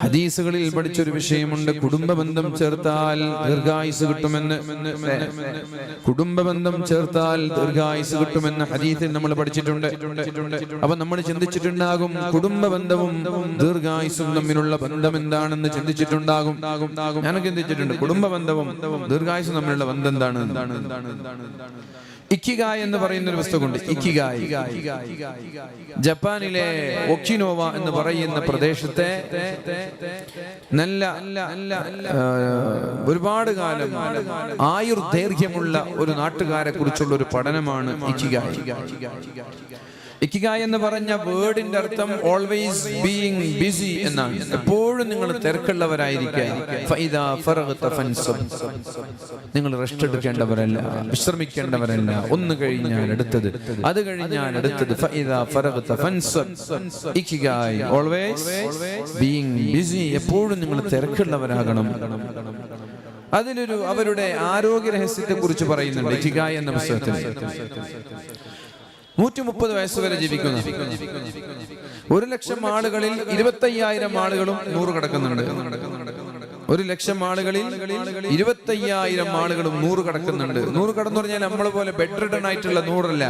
ഹദീസുകളിൽ പഠിച്ചൊരു വിഷയമുണ്ട്, കുടുംബബന്ധം ചേർത്താൽ ദീർഘായുസ് കിട്ടുമെന്ന്. കുടുംബബന്ധം ചേർത്താൽ ദീർഘായുസ് കിട്ടുമെന്ന് ഹദീസിൽ നമ്മൾ പഠിച്ചിട്ടുണ്ട്. അപ്പൊ നമ്മൾ ചിന്തിച്ചിട്ടുണ്ടാകും, കുടുംബബന്ധവും ദീർഘായുസും തമ്മിലുള്ള ബന്ധം എന്താണെന്ന് ചിന്തിച്ചിട്ടുണ്ടാകും. ഞാനൊക്കെ ചിന്തിച്ചിട്ടുണ്ട്, കുടുംബബന്ധവും ദീർഘായുസും തമ്മിലുള്ള ബന്ധം എന്താണ്. ഇക്കിഗായ് എന്ന് പറയുന്ന ഒരു പുസ്തകമുണ്ട്. ഇക്കിഗായ് ജപ്പാനിലെ ഒക്കിനോവ എന്ന് പറയുന്ന പ്രദേശത്തെ നല്ല ഒരുപാട് കാലം ആയുർദൈർഘ്യമുള്ള ഒരു നാട്ടുകാരെ കുറിച്ചുള്ള ഒരു പഠനമാണ് ഇക്കിഗായ്. ഇക്കിഗായ് എന്ന് പറഞ്ഞ വേർഡിന്റെ അർത്ഥം ഓൾവേസ് ബീയിങ് ബിസി എന്നാണ്. എപ്പോഴും നിങ്ങൾ തിരക്കുള്ളവരായിരിക്കുക. നിങ്ങൾ റെസ്റ്റ് എടുക്കേണ്ടവരല്ല, വിശ്രമിക്കേണ്ടവരല്ല. ഒന്ന് കഴിഞ്ഞാൽ അടുത്തത്, അത് കഴിഞ്ഞാൽ അടുത്തത്. ഇക്കിഗായ് ഓൾവേസ് ബീയിങ് ബിസി, എപ്പോഴും നിങ്ങൾ തിരക്കുള്ളവരാകണം. അതിലൊരു അവരുടെ ആരോഗ്യ രഹസ്യത്തെ കുറിച്ച് പറയുന്നുണ്ട് ഇക്കിഗായ് എന്ന പുസ്തകത്തിൽ. 130 വയസ്സ് വരെ ജീവിക്കുന്ന 1,00,000 ആളുകളിൽ 25,000 ആളുകളും 100 കടക്കുന്നുണ്ട്. 1,00,000 ആളുകളിൽ 25,000 ആളുകളും 100 കടക്കുന്നുണ്ട്. 100 കടന്നു പറഞ്ഞാൽ നമ്മളെ പോലെ ബെഡ് റിഡൺ ആയിട്ടുള്ള 100 അല്ല,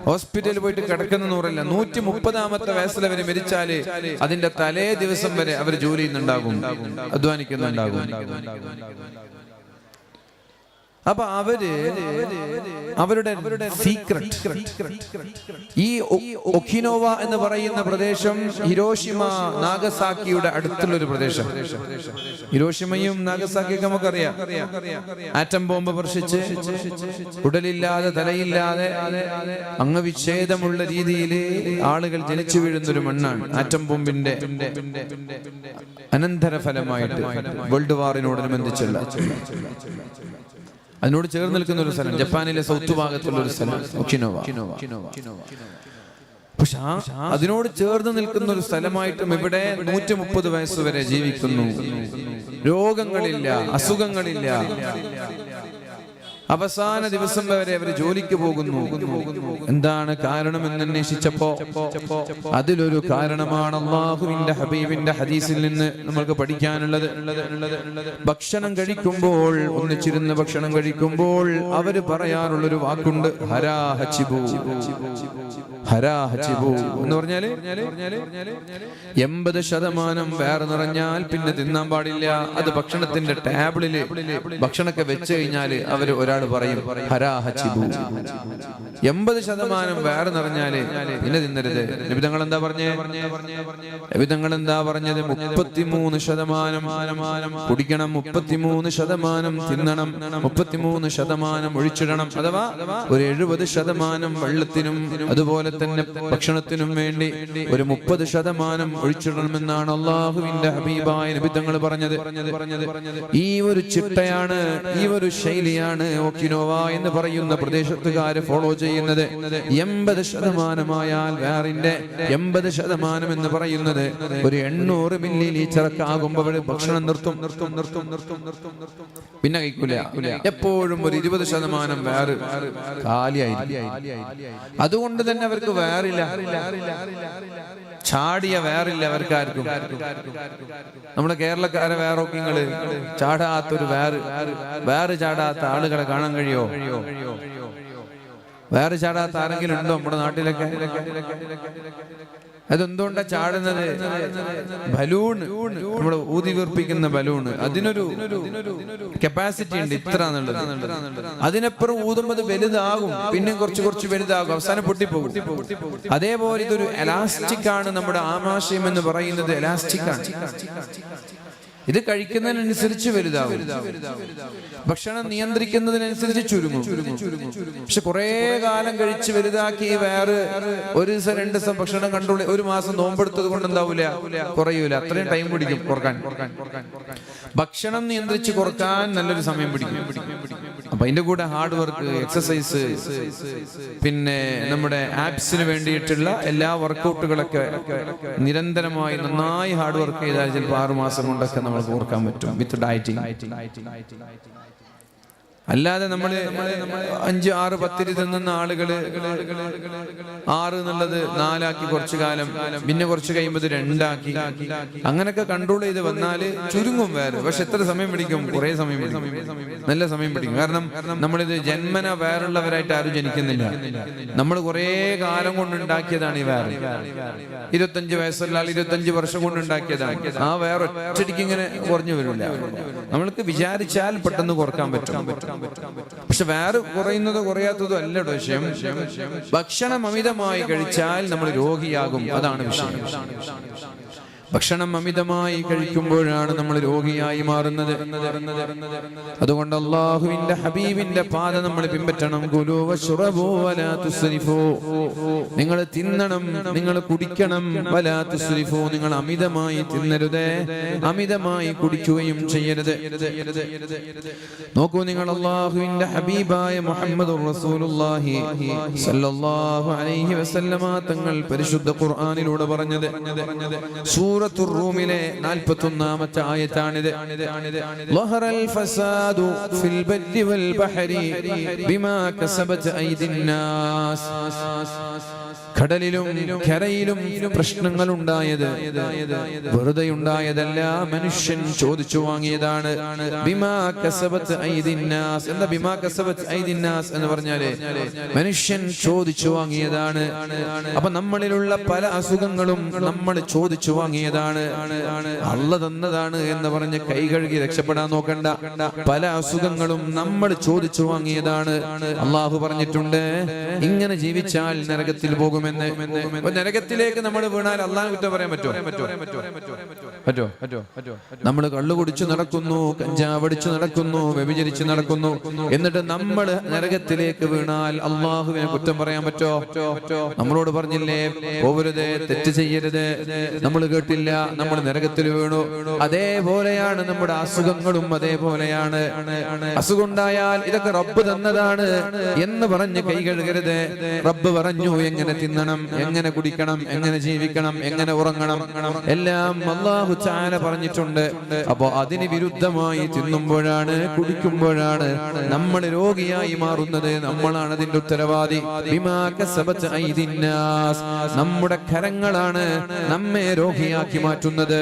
ഹോസ്പിറ്റലിൽ പോയിട്ട് കിടക്കുന്ന 100 അല്ല. 130ാമത്തെ വയസ്സിൽ അവർ മരിച്ചാല് അതിന്റെ തലേ ദിവസം വരെ അവർ ജോലി ചെയ്യുന്നുണ്ടാകും, അധ്വാനിക്കുന്നുണ്ടാകും. അപ്പൊ അവരുടെ സീക്രട്ട്, ഈ ഒക്കിനോവ എന്ന് പറയുന്ന പ്രദേശം ഹിരോഷിമ നാഗസാക്കിയുടെ അടുത്തുള്ള ഒരു പ്രദേശം. ഹിരോഷിമയും നാഗസാക്കിയൊക്കെ നമുക്കറിയാം. ആറ്റം ബോംബ് വർഷിച്ച് ഉടലില്ലാതെ തലയില്ലാതെ അംഗവിച്ഛേദമുള്ള രീതിയിൽ ആളുകൾ ജനിച്ചു വീഴുന്നൊരു മണ്ണാണ്. ആറ്റം ബോംബിന്റെ അനന്തരഫലമായിട്ട് വേൾഡ് വാറിനോടനുബന്ധിച്ചുള്ള അതിനോട് ചേർന്ന് നിൽക്കുന്ന ഒരു സ്ഥലം, ജപ്പാനിലെ സൗത്ത് ഭാഗത്തുള്ള ഒരു സ്ഥലം ഒക്കിനോവ. പക്ഷെ അതിനോട് ചേർന്ന് നിൽക്കുന്ന ഒരു സ്ഥലമായിട്ടും ഇവിടെ 130 വയസ്സ് വരെ ജീവിക്കുന്നു. രോഗങ്ങളില്ല, അസുഖങ്ങളില്ല. അവസാന ദിവസം വരെ അവർ ജോലിക്ക് പോകുന്നു. എന്താണ് കാരണമെന്ന് അന്വേഷിച്ചപ്പോ അതിലൊരു കാരണമാണ് അല്ലാഹുവിന്റെ ഹബീബിന്റെ ഹദീസിൽ നിന്ന് നമുക്ക് പഠിക്കാനുള്ളത്. ഭക്ഷണം കഴിക്കുമ്പോൾ, ഒന്നിച്ചിരുന്ന് ഭക്ഷണം കഴിക്കുമ്പോൾ അവര് പറയാറുള്ളൊരു വാക്കുണ്ട്, ഹരാഹച്ചിബു. ഹരാഹച്ചിബു എന്ന് പറഞ്ഞാല് 80% വേറെ നിറഞ്ഞാൽ പിന്നെ തിന്നാൻ പാടില്ല. അത് ഭക്ഷണത്തിന്റെ ടേബിളില് ഭക്ഷണമൊക്കെ വെച്ച് കഴിഞ്ഞാല് അവര് ഒരാൾ പറയും ഹരാഹച്ചിബു. 80% വേറെ നിറഞ്ഞാല് പിന്നെ തിന്നരുത്. നബിതങ്ങൾ എന്താ പറഞ്ഞത്? 33% കുടിക്കണം, 33% തിന്നണം, 33% ഒഴിച്ചിടണം. അഥവാ ഒരു 70% വെള്ളത്തിനും അതുപോലെ തന്നെ ഭക്ഷണത്തിനും വേണ്ടി ഒരു 30% ഒഴിച്ചിടണമെന്നാണ് അല്ലാഹുവിന്റെ ഹബീബായ നബിതങ്ങൾ പറഞ്ഞത്. ഈ ഒരു ചിട്ടയാണ്, ഈ ഒരു ശൈലിയാണ് ഒക്കിനോവ എന്ന് പറയുന്ന പ്രദേശത്തുകാര് ഫോളോ ചെയ്യുന്നത്. 80% വേറിന്റെ 80% എന്ന് പറയുന്നത് ഒരു 800 മില്ലി ലീറ്റർ ഒക്കെ ആകുമ്പോൾ ഭക്ഷണം നിർത്തും. പിന്നെ കഴിക്കൂല. എപ്പോഴും ഒരു 20% വേറെ കാലിയായിരിക്കും. അതുകൊണ്ട് തന്നെ അവർക്ക് വേറില്ല, ചാടിയ വേറില്ല അവർക്കാർക്കും. നമ്മുടെ കേരളക്കാരെ വേറൊക്കെ നിങ്ങള് ചാടാത്തൊരു വേറെ ചാടാത്ത ആളുകളെ കാണാൻ കഴിയോ? വേറെ ചാടാത്ത ആരെങ്കിലും ഉണ്ടോ നമ്മുടെ നാട്ടിലൊക്കെ? അതെന്തുകൊണ്ടാ ചാടുന്നത്? ബലൂൺ, നമ്മൾ ഊതി വീർപ്പിക്കുന്ന ബലൂൺ, അതിനൊരു കപ്പാസിറ്റി ഉണ്ട് ഇത്ര എന്നുള്ളത്. അതിനപ്പുറം ഊതുമ്പോൾ വലുതാകും, പിന്നെ കുറച്ച് വലുതാകും, അവസാനം പൊട്ടിപ്പോകും. അതേപോലെ ഇതൊരു എലാസ്റ്റിക് ആണ്. നമ്മുടെ ആമാശയം എന്ന് പറയുന്നത് എലാസ്റ്റിക് ആണ്. ഇത് കഴിക്കുന്നതിനനുസരിച്ച് വലുതാവും, ഭക്ഷണം നിയന്ത്രിക്കുന്നതിനനുസരിച്ച് ചുരുങ്ങും. പക്ഷെ കുറെ കാലം കഴിച്ച് വലുതാക്കി വേറെ 1 ദിവസം 2 ദിവസം ഭക്ഷണം കൺട്രോൾ, 1 മാസം നോമ്പെടുത്തത് കൊണ്ട് എന്താവൂല, കുറയൂല. അത്രയും ടൈം പിടിക്കും കുറക്കാൻ. ഭക്ഷണം നിയന്ത്രിച്ച് കുറക്കാൻ നല്ലൊരു സമയം പിടിക്കും. അപ്പൊ അതിന്റെ കൂടെ ഹാർഡ് വർക്ക്, എക്സസൈസ്, പിന്നെ നമ്മുടെ ആപ്സിന് വേണ്ടിയിട്ടുള്ള എല്ലാ വർക്കൗട്ടുകളൊക്കെ നിരന്തരമായി നന്നായി ഹാർഡ് വർക്ക് ചെയ്താൽ ചിലപ്പോൾ 6 മാസം കൊണ്ടൊക്കെ നമുക്ക് ഓർക്കാൻ പറ്റും വിത്ത് ഡയറ്റിംഗ്. അല്ലാതെ നമ്മള് 5, 6 പത്തിരി തിന്നുന്ന ആളുകള് 6 എന്നുള്ളത് 4 ആക്കി കുറച്ചു കാലം, പിന്നെ കുറച്ച് കഴിയുമ്പോൾ 2 ആക്കി, അങ്ങനൊക്കെ കൺട്രോൾ ചെയ്ത് വന്നാല് ചുരുങ്ങും വേറെ. പക്ഷെ എത്ര സമയം പിടിക്കും? കുറെ സമയം പിടിക്കും, നല്ല സമയം പിടിക്കും. കാരണം നമ്മളിത് ജന്മന വേറുള്ളവരായിട്ട് ആരും ജനിക്കുന്നില്ല. നമ്മൾ കുറെ കാലം കൊണ്ട് ഉണ്ടാക്കിയതാണ് ഈ വേറെ. 25 വയസ്സുള്ള ആൾ 25 വർഷം കൊണ്ട് ഉണ്ടാക്കിയതാണ്. ആ വേറെ ഒറ്റടിക്ക് ഇങ്ങനെ കുറഞ്ഞു വരില്ല. നമ്മൾക്ക് വിചാരിച്ചാൽ പെട്ടെന്ന് കുറക്കാൻ പറ്റും. പക്ഷെ വേറെ കുറയുന്നതോ കുറയാത്തതോ അല്ല വിഷയം. ഭക്ഷണം അമിതമായി കഴിച്ചാൽ നമ്മൾ രോഗിയാകും, അതാണ് വിഷയം. ഭക്ഷണം അമിതമായി കഴിക്കുമ്പോഴാണ് നമ്മൾ രോഗിയായി മാറുന്നത്. അതുകൊണ്ട് അല്ലാഹുവിന്റെ ഹബീബിന്റെ പാത നമ്മൾ പിൻപറ്റണം. കുലൂ വശ്റബൂ വലാ തുസ്രിഫൂ, നിങ്ങൾ തിന്നണം, നിങ്ങൾ കുടിക്കണം. വലാ തുസ്രിഫൂ, നിങ്ങൾ അമിതമായി തിന്നരുത്, അമിതമായി കുടിക്കുകയും ചെയ്യരുത്. നോക്കൂ, നിങ്ങൾ അല്ലാഹുവിന്റെ ഹബീബായ മുഹമ്മദുർ റസൂലുള്ളാഹി സ്വല്ലല്ലാഹു അലൈഹി വസല്ലമ തങ്ങൾ പരിശുദ്ധ ഖുർആനിലൂടെ പറഞ്ഞത് സൂറത്തുർ റൂമിലെ 41ാമത്തെ ആയത്താണിത്. ലഹറൽ ഫസാദു ഫിൽ ബർരി വൽ ബഹരി ബിമാ കസബത് ഐദിൻ നാസ്, കടലിലും കരയിലും പ്രശ്നങ്ങൾ ഉണ്ടായത് വെറുതെ ഉണ്ടായതല്ല, മനുഷ്യൻ ചോദിച്ചു വാങ്ങിയതാണ്. ബിമാ കസബത് ഐദിൻ നാസ്. എന്താ ബിമാ കസബത് ഐദിൻ നാസ് എന്ന് പറഞ്ഞാല്? മനുഷ്യൻ ചോദിച്ചു വാങ്ങിയതാണ്. അപ്പൊ നമ്മളിലുള്ള പല അസുഖങ്ങളും നമ്മൾ ചോദിച്ചു വാങ്ങിയതാണ്, അള്ളാഹ് തന്നതാണ് എന്ന് പറഞ്ഞ് കൈ കഴുകി രക്ഷപ്പെടാൻ നോക്കണ്ട. പല അസുഖങ്ങളും നമ്മൾ ചോദിച്ചു വാങ്ങിയതാണ്. അള്ളാഹു പറഞ്ഞിട്ടുണ്ട്, ഇങ്ങനെ ജീവിച്ചാൽ നരകത്തിൽ പോകുമെന്ന്. നരകത്തിലേക്ക് നമ്മൾ വീണാൽ അള്ളാഹു കുറ്റം പറയാൻ പറ്റോ? നമ്മൾ കള്ളു കുടിച്ചു നടക്കുന്നു, കഞ്ചാവ് അടിച്ചു നടക്കുന്നു, വ്യഭിചരിച്ചു നടക്കുന്നു, എന്നിട്ട് നമ്മൾ നരകത്തിലേക്ക് വീണാൽ അള്ളാഹുവിനെ കുറ്റം പറയാൻ പറ്റോ? നമ്മളോട് പറഞ്ഞില്ലേ പോവരുത്, തെറ്റ് ചെയ്യരുത്, നമ്മൾ കേട്ടില്ല, നമ്മൾ നരകത്തിൽ വീണു. അതേപോലെയാണ് നമ്മുടെ അസുഖങ്ങളും, അതേപോലെയാണ്. അസുഖം ഉണ്ടായാൽ ഇതൊക്കെ റബ്ബ് തന്നതാണ് എന്ന് പറഞ്ഞ് കൈ കഴുകരുത്. റബ്ബ് പറഞ്ഞു എങ്ങനെ തിന്നണം, എങ്ങനെ കുടിക്കണം, എങ്ങനെ ജീവിക്കണം, എങ്ങനെ ഉറങ്ങണം, എല്ലാം അല്ലാഹു തആല പറഞ്ഞിട്ടുണ്ട്. അപ്പോ അതിന് വിരുദ്ധമായി തിന്നുമ്പോഴാണ്, കുടിക്കുമ്പോഴാണ് നമ്മൾ രോഗിയായി മാറുന്നത്. നമ്മളാണ് അതിന്റെ ഉത്തരവാദി. ബിമാ കസബത് ഐദിൻ നാസ്, നമ്മുടെ കരങ്ങളാണ് നമ്മെ രോഗിയാക്കി മാറ്റുന്നത്.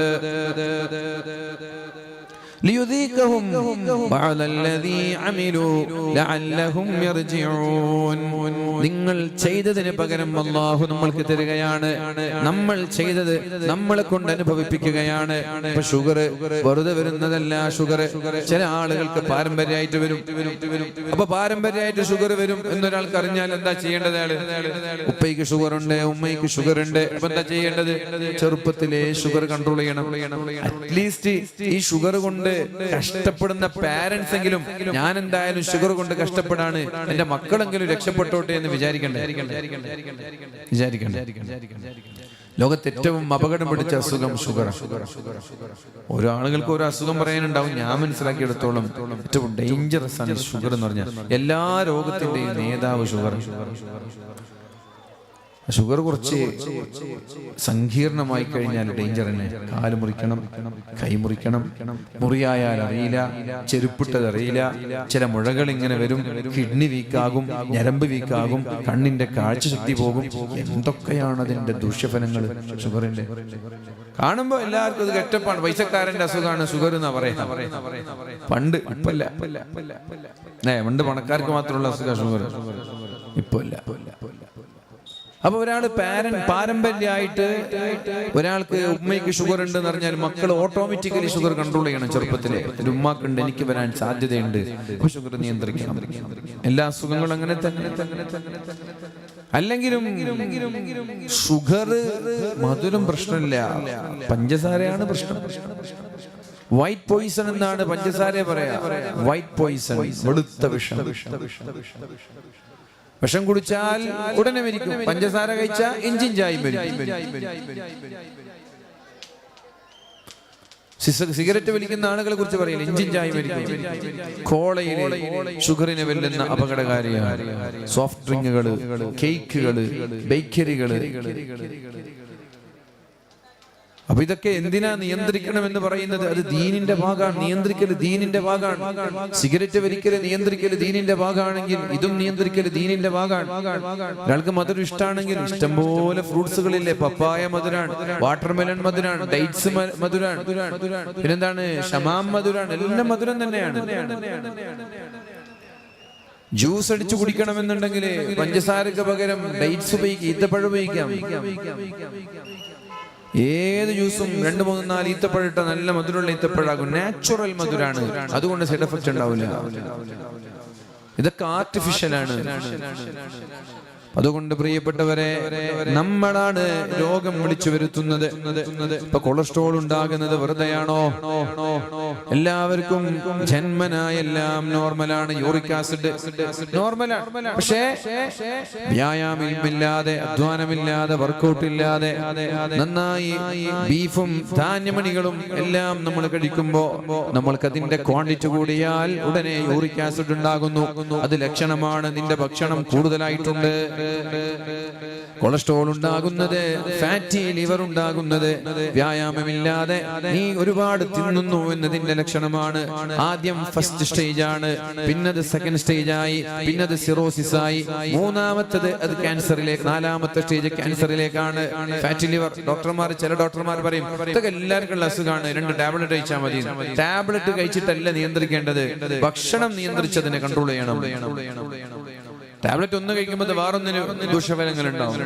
ليذيقهم بعض الذي عملوا لعلهم يرجعون. നിങ്ങൾ ചെയ്തതിന് പകരം അല്ലാഹു നമ്മൾക്ക് തരികയാണ്. നമ്മൾ ചെയ്തത് നമ്മളെ കൊണ്ട് അനുഭവിപ്പിക്കുകയാണ്. ഇപ്പൊ ഷുഗർ വെറുതെ വരുന്നതല്ല. ഷുഗർ ചില ആളുകൾക്ക് പാരമ്പര്യമായിട്ട് വരും. അപ്പൊ പാരമ്പര്യമായിട്ട് ഷുഗർ വരും എന്നൊരാൾക്ക് അറിഞ്ഞാൽ എന്താ ചെയ്യേണ്ടത്? ഉപ്പയ്ക്ക് ഷുഗർ ഉണ്ട്, ഉമ്മയ്ക്ക് ഷുഗർ ഉണ്ട്. അപ്പൊ എന്താ ചെയ്യേണ്ടത്? ചെറുപ്പത്തിലെ ഷുഗർ കൺട്രോൾ ചെയ്യണം. അറ്റ്ലീസ്റ്റ് ഈ ഷുഗർ കൊണ്ട് കഷ്ടപ്പെടുന്ന പാരന്റ്സ് എങ്കിലും, ഞാൻ എന്തായാലും ഷുഗർ കൊണ്ട് കഷ്ടപ്പെടാണ്, എന്റെ മക്കളെങ്കിലും രക്ഷപ്പെട്ടോട്ടെ എന്ന് വിചാരിക്കണ്ടേ? ലോകത്ത് ഏറ്റവും അപകടം പിടിച്ച അസുഖം ഷുഗർ. ഓരോ ആളുകൾക്ക് ഓരോ അസുഖം പറയാനുണ്ടാവും. ഞാൻ മനസ്സിലാക്കിയെടുത്തോളം ഏറ്റവും ഡേഞ്ചറസ് ആണ് ഷുഗർ എന്ന് പറഞ്ഞാൽ. എല്ലാ രോഗത്തിന്റെയും നേതാവ് ഷുഗർ. ഷുഗർ കുറച്ച് സങ്കീർണമായി കഴിഞ്ഞാൽ ഡേഞ്ചർ തന്നെ. കാല് മുറിക്കണം, കൈ മുറിക്കണം, മുറിയായാൽ അറിയില്ല, ചെരുപ്പിട്ടത് അറിയില്ല, ചില മുഴകൾ ഇങ്ങനെ വരും, കിഡ്നി വീക്കാകും, ഞരമ്പ് വീക്കാകും, കണ്ണിന്റെ കാഴ്ചശക്തി പോകും. എന്തൊക്കെയാണ് അതിന്റെ ദൂഷ്യഫലങ്ങൾ ഷുഗറിന്റെ? കാണുമ്പോ എല്ലാവർക്കും ഇത് കെട്ടപ്പാണ്, പൈസക്കാരന്റെ അസുഖമാണ് ഷുഗർ എന്നാ പറയാ. പണ്ട് ഇപ്പല്ല, പണ്ട് പണക്കാർക്ക് മാത്രമുള്ള അസുഖം ഷുഗർ, ഇപ്പൊ ഇല്ല. അപ്പൊ ഒരാള് പാരമ്പര്യമായിട്ട് ഒരാൾക്ക് ഉമ്മയ്ക്ക് ഷുഗർ ഉണ്ട് എന്ന് പറഞ്ഞാൽ മക്കൾ ഓട്ടോമാറ്റിക്കലി ഷുഗർ കൺട്രോൾ ചെയ്യണം. ചെറുപ്പത്തിലെ ഒരു ഉമ്മാക്കുണ്ട്, എനിക്ക് വരാൻ സാധ്യതയുണ്ട്, ഷുഗർ നിയന്ത്രിക്കണം. എല്ലാ അസുഖങ്ങളും അങ്ങനെ തന്നെ. അല്ലെങ്കിലും ഷുഗർ മധുരം പ്രശ്നമില്ല, പഞ്ചസാരയാണ് പ്രശ്നം. വൈറ്റ് പോയിസൺ എന്നാണ് പഞ്ചസാര പറയാ. വൈറ്റ് പോയിസൺ, വെളുത്ത വിഷം. വിഷം കുടിച്ചാൽ ഉടനെ മരിക്കും. പഞ്ചസാര കഴിച്ചാൽ ഇഞ്ചിൻ ചായും വരും. സിഗരറ്റ് വലിക്കുന്ന ആളുകളെ കുറിച്ച് പറയില്ല, ഇഞ്ചിൻ ചായും വരിക്കും. കോളയിലെ ഷുഗറിനെ വെല്ലുന്ന അപകടകാരിയാണ് സോഫ്റ്റ് ഡ്രിങ്കുകള്, കേക്കുകള്, ബേക്കറികള്. അപ്പൊ ഇതൊക്കെ എന്തിനാ നിയന്ത്രിക്കണം എന്ന് പറയുന്നത്? അത് ദീനിന്റെ ഭാഗമാണ്. നിയന്ത്രിക്കല് ദീനിന്റെ ഭാഗമാണ്. സിഗരറ്റ് വലിക്കല് നിയന്ത്രിക്കല് ദീനിന്റെ ഭാഗമാണെങ്കിൽ ഇതും നിയന്ത്രിക്കല് ദീനിന്റെ ഭാഗമാണ്. ഒരാൾക്ക് മധുരം ഇഷ്ടമാണെങ്കിൽ ഇഷ്ടംപോലെ ഫ്രൂട്ട്സുകളില്ലേ, പപ്പായ മധുരാണ്, വാട്ടർമെലൺ മധുരാണ്, ഡേറ്റ്സ് മധുരാണ്, പിന്നെന്താണ് ഷമാം മധുരാണ്, എല്ലാം മധുരം തന്നെയാണ്. ജ്യൂസ് അടിച്ചു കുടിക്കണമെന്നുണ്ടെങ്കിൽ പഞ്ചസാരക്ക് പകരം ഡേറ്റ്സ് ഉപയോഗിക്കാം, ഈത്തപ്പഴം ഉപയോഗിക്കാം. ഏത് ജ്യൂസും 2, 3, 4 ഈത്തപ്പഴം ഇട്ട നല്ല മധുരമുള്ള ഈത്തപ്പഴാകും. നാച്ചുറൽ മധുരാണ്, അതുകൊണ്ട് സൈഡ് എഫക്റ്റ് ഉണ്ടാവില്ല. ഇതൊക്കെ ആർട്ടിഫിഷ്യലാണ്. അതുകൊണ്ട് പ്രിയപ്പെട്ടവരെ, നമ്മളാണ് രോഗം വിളിച്ചു വരുത്തുന്നത്. ഇപ്പൊ കൊളസ്ട്രോൾ ഉണ്ടാകുന്നത് വെറുതെയാണോ? എല്ലാവർക്കും ജന്മനായ എല്ലാം നോർമലാണ്. യൂറിക് ആസിഡ് നോർമലാണ്. പക്ഷേ വ്യായാമമില്ലാതെ, അധ്വാനമില്ലാതെ, വർക്കൗട്ട് ഇല്ലാതെ നന്നായി ബീഫും ധാന്യമണികളും എല്ലാം നമ്മൾ കഴിക്കുമ്പോ നമ്മൾക്ക് അതിന്റെ ക്വാണ്ടിറ്റി കൂടിയാൽ ഉടനെ യൂറിക് ആസിഡ് ഉണ്ടാകുന്നു. അത് ലക്ഷണമാണ് നിന്റെ ഭക്ഷണം കൂടുതലായിട്ടുണ്ട്. കൊളസ്ട്രോൾ ഉണ്ടാകുന്നത്, ഫാറ്റി ലിവർ ഉണ്ടാകുന്നത് വ്യായാമമില്ലാതെ നീ ഒരുപാട് തിന്നുന്നു എന്നതിന്റെ ലക്ഷണമാണ്. ആദ്യം ഫസ്റ്റ് സ്റ്റേജ് ആണ്, പിന്നത് സെക്കൻഡ് സ്റ്റേജ് ആയി, പിന്നത് സിറോസിസ് ആയി, മൂന്നാമത്തത് അത് ക്യാൻസറിലേക്ക്, 4ാമത്തെ സ്റ്റേജ് ക്യാൻസറിലേക്കാണ്. ഫാറ്റി ലിവർ ചില ഡോക്ടർമാർ പറയും ഇതൊക്കെ എല്ലാവർക്കും ഉള്ള അസുഖമാണ്, 2 ടാബ്ലറ്റ് കഴിച്ചാൽ മതി. ടാബ്ലറ്റ് കഴിച്ചിട്ടല്ല നിയന്ത്രിക്കേണ്ടത്, ഭക്ഷണം നിയന്ത്രിച്ചതിനെ കൺട്രോൾ ചെയ്യണം. ടാബ്ലറ്റ് ഒന്ന് കഴിക്കുമ്പോൾ വേറൊന്നിന് ദൂഷ്യഫലങ്ങൾ ഉണ്ടാവും.